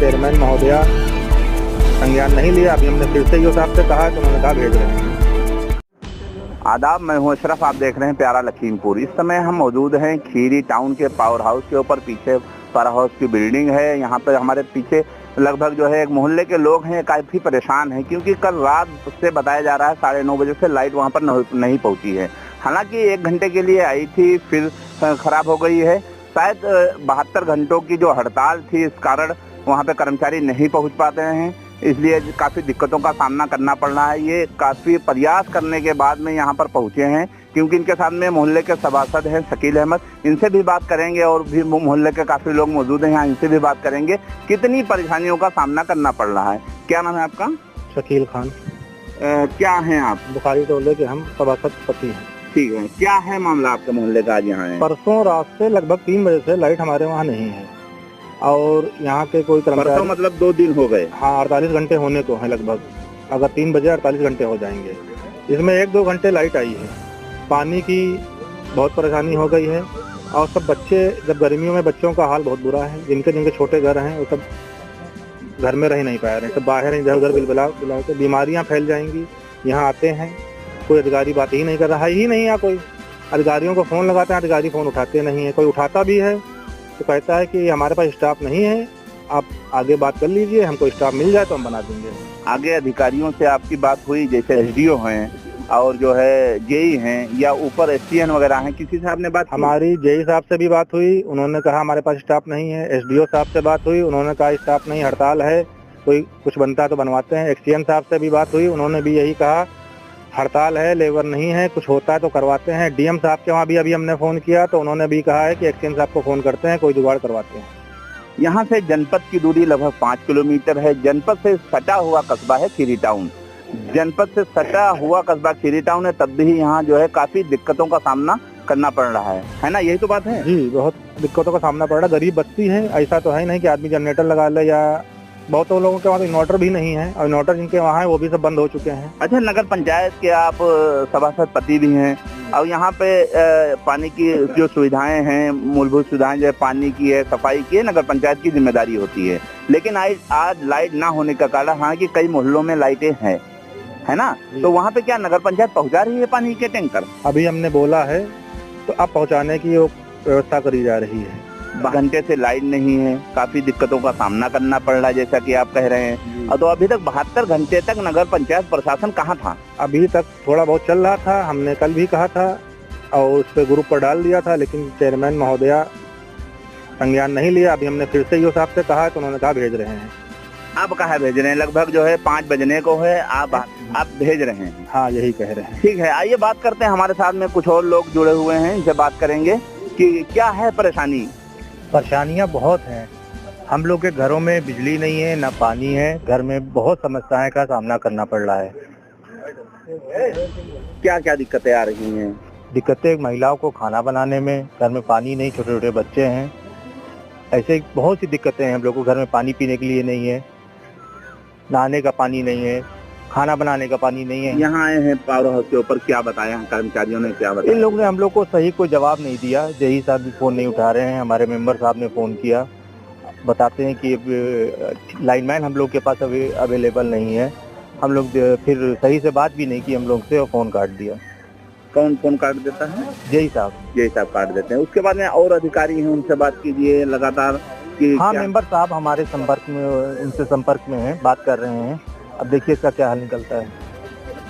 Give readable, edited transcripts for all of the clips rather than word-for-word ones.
Chairman महोदया संज्ञान नहीं लिया। अभी हमने फिर से ईओ साहब से कहा तो उन्होंने कहा भेज रहे हैं। आदाब, मैं हूं अशरफ, आप देख रहे हैं प्यारा लखीमपुर। इस समय हम मौजूद हैं खीरी टाउन के पावर हाउस के ऊपर। पीछे पावर हाउस की बिल्डिंग है। यहाँ पे हमारे पीछे लगभग जो है एक मोहल्ले के लोग हैं, काफी परेशान हैं क्योंकि कल रात से बताया जा रहा है 9:30 बजे से लाइट वहाँ पर नहीं पहुँची है। हालांकि 1 घंटे के लिए आई थी, फिर खराब हो गई है। शायद 72 घंटों की जो हड़ताल थी, इस कारण वहाँ पे कर्मचारी नहीं पहुँच पाते हैं, इसलिए काफ़ी दिक्कतों का सामना करना पड़ रहा है। ये काफ़ी प्रयास करने के बाद में यहाँ पर पहुँचे हैं क्योंकि इनके साथ में मोहल्ले के सभासद हैं शकील अहमद, इनसे भी बात करेंगे और भी मोहल्ले के काफ़ी लोग मौजूद हैं यहाँ, इनसे भी बात करेंगे कितनी परेशानियों का सामना करना पड़ रहा है। क्या नाम है आपका? शकील खान। क्या हैं आप? बुखारी टोले के हम सभासद पति हैं। ठीक है, क्या है मामला आपके मोहल्ले का आज यहाँ है? परसों रात से लगभग 3 बजे से लाइट हमारे वहाँ नहीं है और यहाँ के कोई कर्मचारी, परसों मतलब 2 दिन हो गए? हाँ, 48 घंटे होने को है लगभग। अगर 3 बजे 48 घंटे हो जाएंगे। इसमें 1-2 घंटे लाइट आई है। पानी की बहुत परेशानी हो गई है और सब बच्चे, जब गर्मियों में बच्चों का हाल बहुत बुरा है। जिनके छोटे घर हैं वो सब घर में रह नहीं पा रहे हैं, सब बाहर इधर उधर बिलबिला के। बीमारियाँ फैल जाएंगी। यहाँ आते हैं, कोई अधिकारी बात ही नहीं कर रहा है ही नहीं। यहाँ कोई अधिकारियों को फ़ोन लगाते हैं, अधिकारी फ़ोन उठाते नहीं है। कोई उठाता भी है तो कहता है कि हमारे पास स्टाफ नहीं है, आप आगे बात कर लीजिए, हमको स्टाफ मिल जाए तो हम बना देंगे। आगे अधिकारियों से आपकी बात हुई? जैसे एसडीओ हैं और जो है जेई हैं या ऊपर एसटीएन वगैरह हैं, किसी से आपने बात? हमारी जेई साहब से भी बात हुई, उन्होंने कहा हमारे पास स्टाफ नहीं है। एसडीओ साहब से बात हुई, उन्होंने कहा स्टाफ नहीं, हड़ताल है, कोई कुछ बनता है तो बनवाते हैं। एक्सटीएन साहब से भी बात हुई, उन्होंने भी यही कहा हड़ताल है, लेबर नहीं है, कुछ होता है तो करवाते हैं। डीएम साहब के वहाँ भी अभी हमने फ़ोन किया तो उन्होंने भी कहा है कि एक्सटीएन साहब को फ़ोन करते हैं, कोई जुगाड़ करवाते हैं। यहाँ से जनपद की दूरी लगभग 5 किलोमीटर है। जनपद से सटा हुआ कस्बा है खीरी टाउन। जनपद से सटा हुआ कस्बा खीरी टाउन है, तब भी यहाँ जो है काफी दिक्कतों का सामना करना पड़ रहा है ना? यही तो बात है जी, बहुत दिक्कतों का सामना पड़ रहा है। गरीब बस्ती है, ऐसा तो है नहीं कि आदमी जनरेटर लगा ले, या बहुत लोगों के वहाँ तो इन्वर्टर भी नहीं है और इन्वर्टर जिनके वहाँ है वो भी सब बंद हो चुके हैं। अच्छा, नगर पंचायत के आप सभासद पति भी हैं और यहाँ पे पानी की जो सुविधाएं हैं, मूलभूत सुविधाएं जो पानी की है, सफाई की है, नगर पंचायत की जिम्मेदारी होती है। लेकिन आज लाइट ना होने का कारण, हाँ कि कई मोहल्लों में लाइटें हैं, है ना, तो वहाँ पे क्या नगर पंचायत पहुँचा रही है पानी के टैंकर? अभी हमने बोला है तो अब पहुँचाने की व्यवस्था करी जा रही है। घंटे से लाइट नहीं है, काफी दिक्कतों का सामना करना पड़ रहा है जैसा कि आप कह रहे हैं। और तो अभी तक 72 घंटे तक नगर पंचायत प्रशासन कहाँ था? अभी तक थोड़ा बहुत चल रहा था, हमने कल भी कहा था और उस पर ग्रुप पर डाल दिया था, लेकिन चेयरमैन महोदया संज्ञान नहीं लिया। अभी हमने फिर से ईओ साहब से कहा तो उन्होंने कहा भेज रहे हैं। आप कहाँ भेज रहे हैं? लगभग जो है 5 बजने को है, आप भेज रहे हैं? हाँ, यही कह रहे हैं। ठीक है, आइए बात करते हैं। हमारे साथ में कुछ और लोग जुड़े हुए हैं, इनसे बात करेंगे कि क्या है परेशानी। परेशानियाँ बहुत हैं। हम लोग के घरों में बिजली नहीं है, ना पानी है, घर में बहुत समस्याएं का सामना करना पड़ रहा है। क्या क्या दिक्कतें आ रही हैं? दिक्कतें महिलाओं को खाना बनाने में, घर में पानी नहीं, छोटे छोटे बच्चे हैं, ऐसे बहुत सी दिक्कतें हैं। हम लोग को घर में पानी पीने के लिए नहीं है, नहाने का पानी नहीं है, खाना बनाने का पानी नहीं है। यहाँ आए हैं पावर हाउस के ऊपर, क्या बताया कर्मचारियों ने, क्या बताया? इन लोगों ने हम लोग को सही कोई जवाब नहीं दिया। जेई साहब भी फोन नहीं उठा रहे हैं, हमारे मेंबर साहब ने फोन किया, बताते हैं कि लाइनमैन हम लोग के पास अभी अवेलेबल नहीं है। हम लोग फिर सही से बात भी नहीं की हम लोग से और फोन काट दिया। कौन फोन काट देता है? जेई साहब। जेई साहब काट देते हैं। उसके बाद में और अधिकारी हैं, उनसे बात कीजिए लगातार कि हाँ, मेंबर साहब हमारे संपर्क में, उनसे संपर्क में हैं, बात कर रहे हैं। अब देखिए इसका क्या हल निकलता है।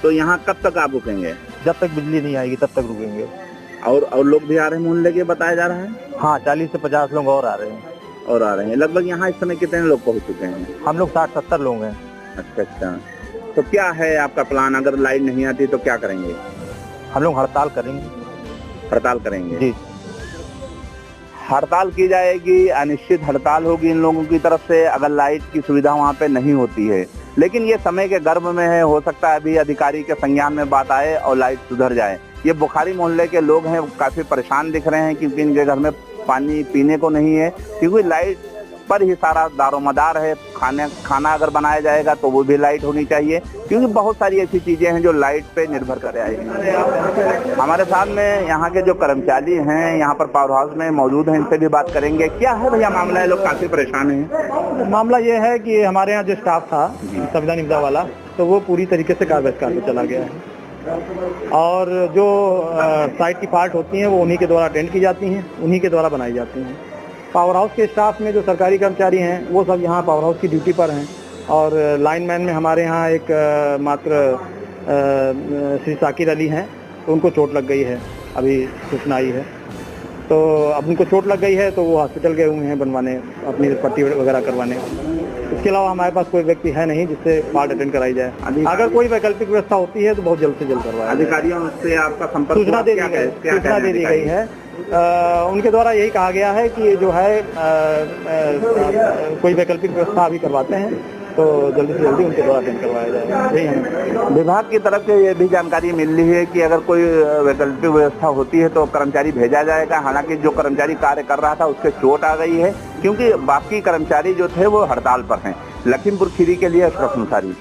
तो यहाँ कब तक आप रुकेंगे? जब तक बिजली नहीं आएगी तब तक रुकेंगे। और लोग भी आ रहे हैं मोहल्ले के, बताया जा रहा है? हाँ, 40 से 50 लोग और आ रहे हैं। और आ रहे हैं। लगभग यहाँ इस समय कितने लोग पहुँच चुके हैं? हम लोग 60-70 लोग हैं। अच्छा, तो क्या है आपका प्लान? अगर लाइट नहीं आती तो क्या करेंगे? हम लोग हड़ताल करेंगे। हड़ताल करेंगे जी, हड़ताल की जाएगी, अनिश्चित हड़ताल होगी इन लोगों की तरफ से अगर लाइट की सुविधा वहाँ पे नहीं होती है। लेकिन ये समय के गर्भ में है, हो सकता है अभी अधिकारी के संज्ञान में बात आए और लाइट सुधर जाए। ये बुखारी मोहल्ले के लोग हैं, काफी परेशान दिख रहे हैं क्योंकि इनके घर में पानी पीने को नहीं है, क्योंकि लाइट पर ही सारा दारोमदार है। खाना अगर बनाया जाएगा तो वो भी लाइट होनी चाहिए, क्योंकि बहुत सारी ऐसी चीजें हैं जो लाइट पे निर्भर कर रही हैं। हमारे साथ में यहाँ के जो कर्मचारी हैं यहाँ पर पावर हाउस में मौजूद हैं, इनसे भी बात करेंगे। क्या है भैया मामला है, लोग काफी परेशान हैं? मामला ये है कि हमारे यहाँ जो स्टाफ था संविदा निविदा वाला, तो वो पूरी तरीके से कार्य बहिष्कार पे चला गया है, और जो साइट की पार्ट होती हैं वो उन्हीं के द्वारा अटेंड की जाती हैं, उन्हीं के द्वारा बनाई जाती हैं। पावर हाउस के स्टाफ में जो सरकारी कर्मचारी हैं वो सब यहाँ पावर हाउस की ड्यूटी पर हैं, और लाइनमैन में हमारे यहाँ एक मात्र श्री साकिर अली हैं, तो उनको चोट लग गई है, अभी सूचना आई है। तो अब उनको चोट लग गई है तो वो हॉस्पिटल गए हुए हैं बनवाने, अपनी पट्टी वगैरह करवाने। इसके अलावा हमारे पास कोई व्यक्ति है नहीं जिससे पार्ट अटेंड कराई जाए। अगर कोई वैकल्पिक व्यवस्था होती है तो बहुत जल्द से जल्द करवाया। अधिकारियों से आपका संपर्क सूचना दे दी गई है। उनके द्वारा यही कहा गया है कि जो है कोई वैकल्पिक व्यवस्था अभी करवाते हैं तो जल्दी से जल्दी उनके द्वारा अटेंड करवाया जाएगा। यही हमें विभाग की तरफ से ये भी जानकारी मिल रही है कि अगर कोई वैकल्पिक व्यवस्था होती है तो कर्मचारी भेजा जाएगा। हालांकि जो कर्मचारी कार्य कर रहा था उसके चोट आ गई है, क्योंकि बाकी कर्मचारी जो थे वो हड़ताल पर हैं। लखीमपुर खीरी के लिए अशरफ अंसारी।